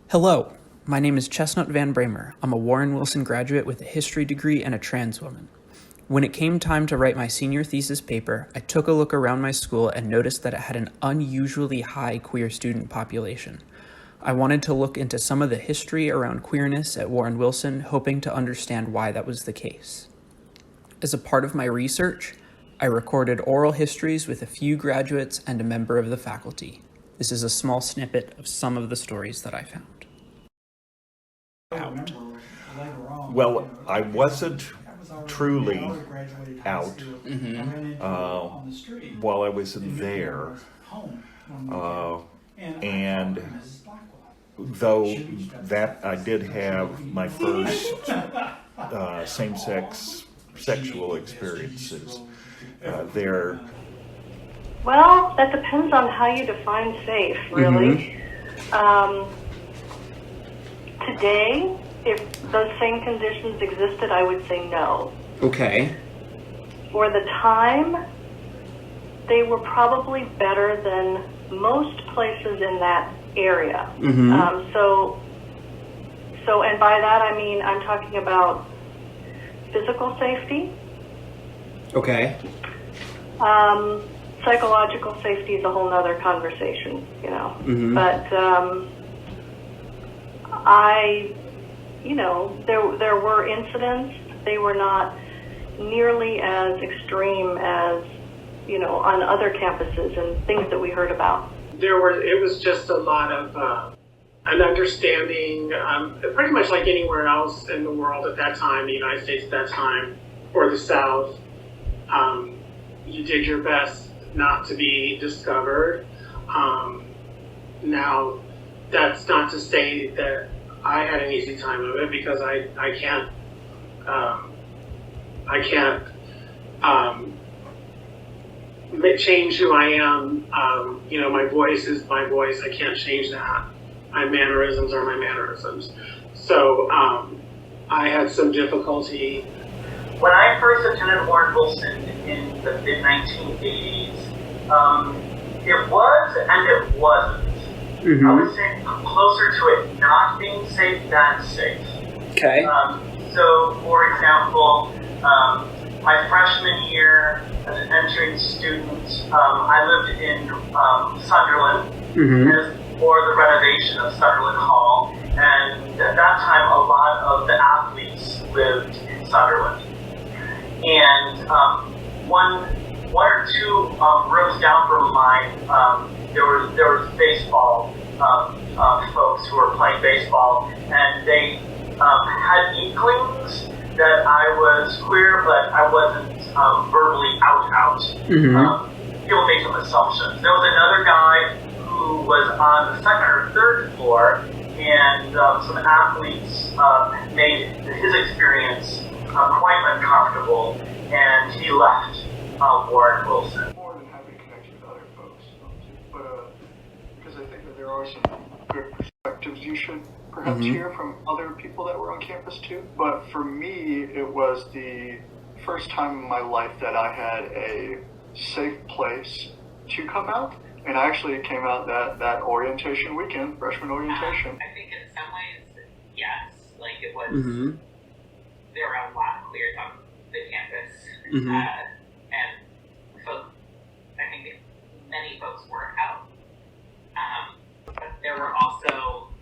Hello, my name is Chestnut Van Bramer. I'm a Warren Wilson graduate with a history degree and a trans woman. When it came time to write my senior thesis paper, I took a look around my school and noticed that it had an unusually high queer student population. I wanted to look into some of the history around queerness at Warren Wilson, hoping to understand why that was the case. As a part of my research, I recorded oral histories with a few graduates and a member of the faculty. This is a small snippet of some of the stories that I found. Out. Well, I wasn't truly out while I was there, and though that I did have my first same-sex sexual experiences there. Well, that depends on how you define safe, really. Today, if those same conditions existed, I would say no. Okay. For the time, they were probably better than most places in that area. So, and by that I mean I'm talking about physical safety. Okay. Psychological safety is a whole nother conversation, you know. But there were incidents. They were not nearly as extreme as, on other campuses and things that we heard about. It was just a lot of an understanding, pretty much like anywhere else in the world at that time, the United States at that time, or the South. You did your best not to be discovered. Now, that's not to say that I had an easy time of it, because I can't change who I am. My voice is my voice. I can't change that. My mannerisms are my mannerisms. So I had some difficulty. When I first attended Warren Wilson in the mid-1980s, it was and it wasn't. I would say closer to it not being safe than safe. Okay. So, for example, my freshman year as an entering student, I lived in Sunderland for the renovation of Sunderland Hall, and at that time a lot of the athletes lived in Sunderland. And one or two rooms down from mine, there was baseball folks who were playing baseball, and they had inklings that I was queer, but I wasn't verbally out. People made some assumptions. There was another guy who was on the second or third floor, and some athletes made his experience quite uncomfortable, and he left Warren Wilson. More than happy to connect with other folks, but because I think that there are some good perspectives you should perhaps hear from other people that were on campus too. But for me, it was the first time in my life that I had a safe place to come out, and I actually came out that orientation weekend, freshman orientation. I think in some ways, yes, like it was. There were a lot of queers on the campus, and folks, I think many folks were out. But there was also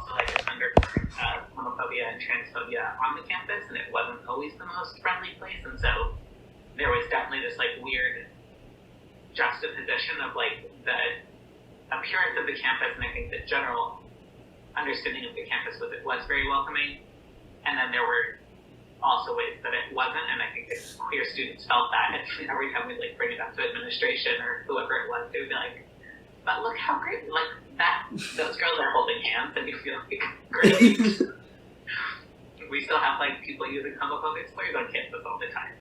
like an undercurrent of homophobia and transphobia on the campus, and it wasn't always the most friendly place. And so there was definitely this like weird juxtaposition of like the appearance of the campus, and I think the general understanding of the campus was it was very welcoming, and then there were also ways that it wasn't, and I think that queer students felt that. And every time we like bring it up to administration or whoever it was, they would be like, "But look how great! Like that, those girls are holding hands, and you feel like great." We still have like people using homophobic slurs on campus all the time.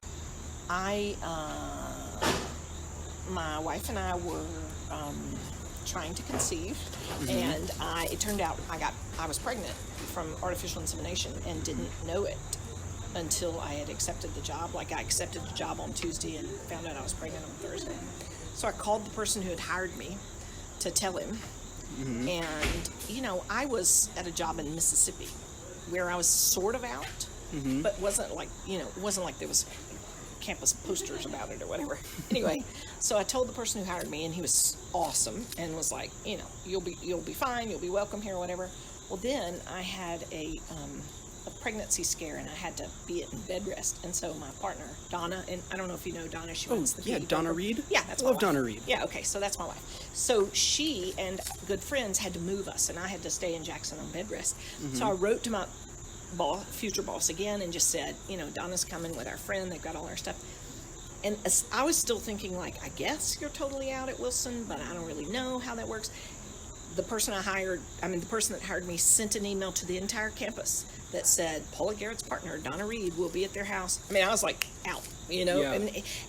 My wife and I were trying to conceive, and it turned out I was pregnant from artificial insemination and didn't know it until I had accepted the job. Like, I accepted the job on Tuesday and found out I was pregnant on Thursday. So I called the person who had hired me to tell him, And, you know, I was at a job in Mississippi where I was sort of out, but wasn't like, you know, it wasn't like there was campus posters about it or whatever. Anyway, so I told the person who hired me, and he was awesome and was like, you know, you'll be fine, you'll be welcome here or whatever. Well, then I had a pregnancy scare, and I had to be in bed rest. And so my partner, Donna, and I don't know if you know Donna, she runs the yeah, PE Donna program. Reed? Yeah, that's I my love wife. Donna Reed. Yeah, okay, so that's my wife. So she and good friends had to move us, and I had to stay in Jackson on bed rest. So I wrote to my future boss again and just said, you know, Donna's coming with our friend, they've got all our stuff. And I was still thinking, like, I guess you're totally out at Wilson, but I don't really know how that works. The person that hired me sent an email to the entire campus that said, Paula Garrett's partner, Donna Reed, will be at their house. I mean, I was like, out, you know? Yeah.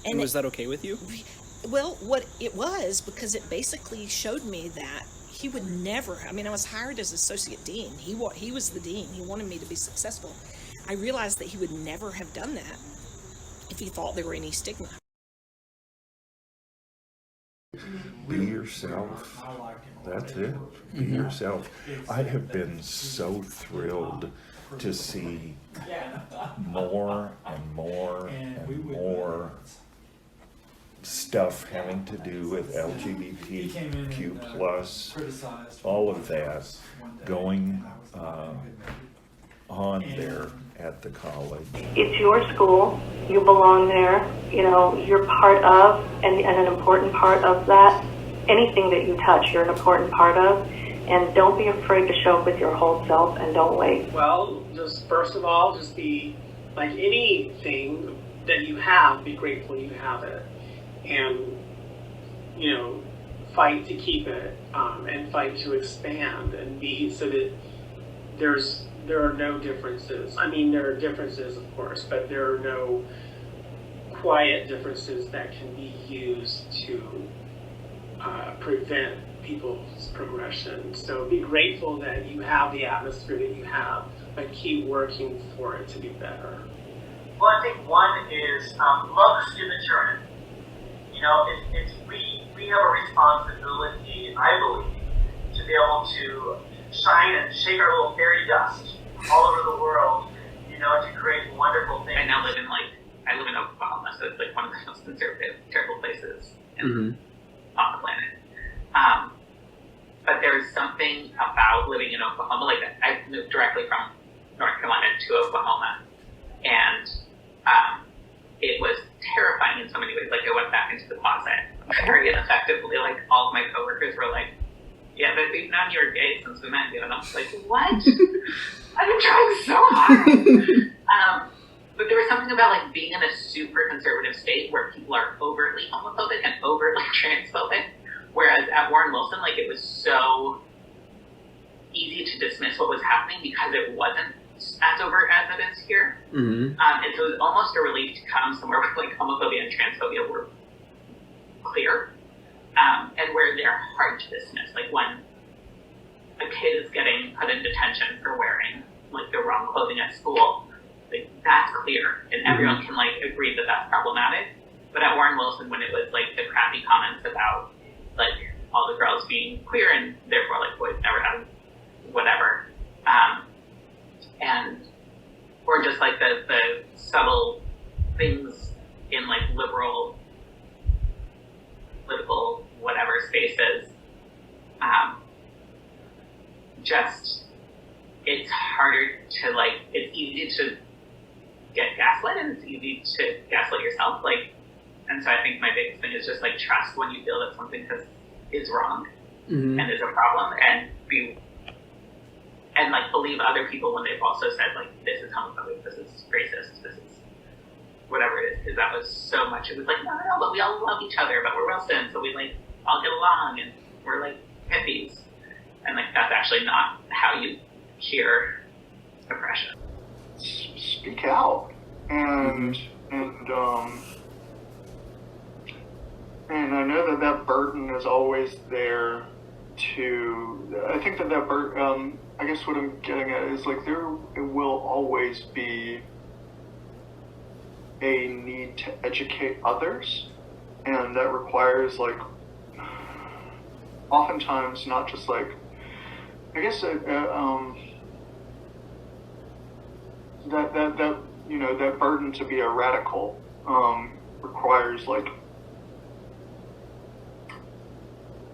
And was that okay with you? well, what it was, because it basically showed me that he would never, I mean, I was hired as associate dean. He was the dean. He wanted me to be successful. I realized that he would never have done that if he thought there were any stigma. Be yourself. That's it. Be yourself. I have been so thrilled to see more and more and more stuff having to do with LGBTQ plus, all of that going on there at the college. It's your school. You belong there. You know, you're part of, and an important part of that. Anything that you touch, you're an important part of. And don't be afraid to show up with your whole self, and don't wait. Well, just first of all, just be like anything that you have, be grateful you have it. And, you know, fight to keep it, and fight to expand and be so that there are no differences. I mean, there are differences, of course, but there are no quiet differences that can be used to prevent people's progression. So be grateful that you have the atmosphere that you have, but keep working for it to be better. Well, I think one is love the student you're in. You know, we have a responsibility, I believe, to be able to shine and shake our little fairy dust all over the world, you know, to create wonderful things. I now live in Oklahoma, so it's like one of the most conservative, terrible places on the planet. But there's something about living in Oklahoma, like I moved directly from North Carolina to Oklahoma, and it was terrifying in so many ways. Like, I went back into the closet very ineffectively. Like, all of my coworkers were like, yeah, but we've known you were gay since we met you. And I was like, what? I've been trying so hard. But there was something about, like, being in a super conservative state where people are overtly homophobic and overtly transphobic. Whereas at Warren Wilson, like, it was so easy to dismiss what was happening because it wasn't as overt as it is here. And so it was almost a relief to come somewhere where, like, homophobia and transphobia were clear. And where they're hard to dismiss. Like, when a kid is getting put in detention for wearing, like, the wrong clothing at school, like, that's clear. And everyone can, like, agree that that's problematic. But at Warren Wilson, when it was, like, the crappy comments about, like, all the girls being queer and therefore, like, boys never have whatever, and or just, like, the subtle things in, like, liberal political whatever spaces, just, it's harder to, like, it's easy to get gaslit and it's easy to gaslight yourself, like, and so I think my biggest thing is just, like, trust when you feel that something is wrong and is a problem, and like, believe other people when they've also said, like, this is homophobic, this is racist, this is whatever it is, because that was so much. It was like, no, but we all love each other, but we're Wilson, so we, like, all get along, and we're, like, hippies. And, like, that's actually not how you cure oppression. Speak out. And I know that burden is always there I think that burden, I guess what I'm getting at is, like, there will always be a need to educate others, and that requires, like, oftentimes not just like, I guess that that burden to be a radical requires like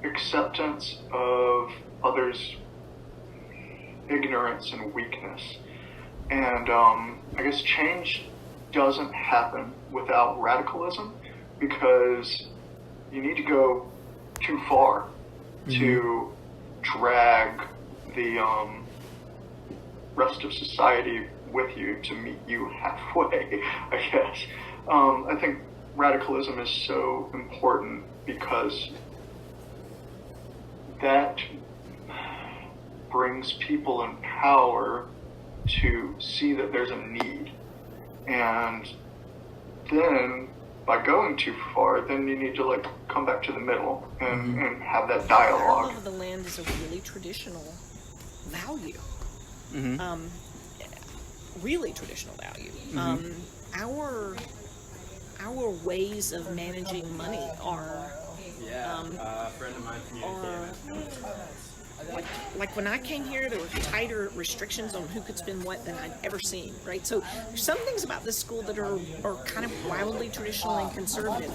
acceptance of others' ignorance and weakness. And I guess change doesn't happen without radicalism, because you need to go too far to drag the rest of society with you to meet you halfway, I guess. I think radicalism is so important because that brings people in power to see that there's a need. And then by going too far, then you need to like come back to the middle and have that Our dialogue. love of the land is a really traditional value. Really traditional value. Our ways of managing money are a friend of mine communicated. like when I came here, there were tighter restrictions on who could spend what than I'd ever seen, right? So there's some things about this school that are kind of wildly traditional and conservative.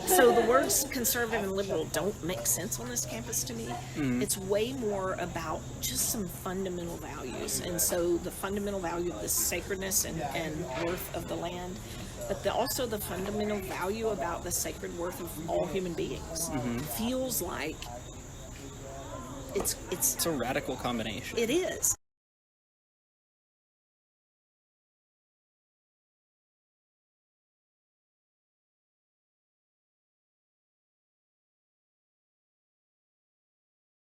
So the words conservative and liberal don't make sense on this campus to me. It's way more about just some fundamental values. And so the fundamental value of the sacredness and worth of the land, but also the fundamental value about the sacred worth of all human beings. Feels like it's It's a radical combination. it is.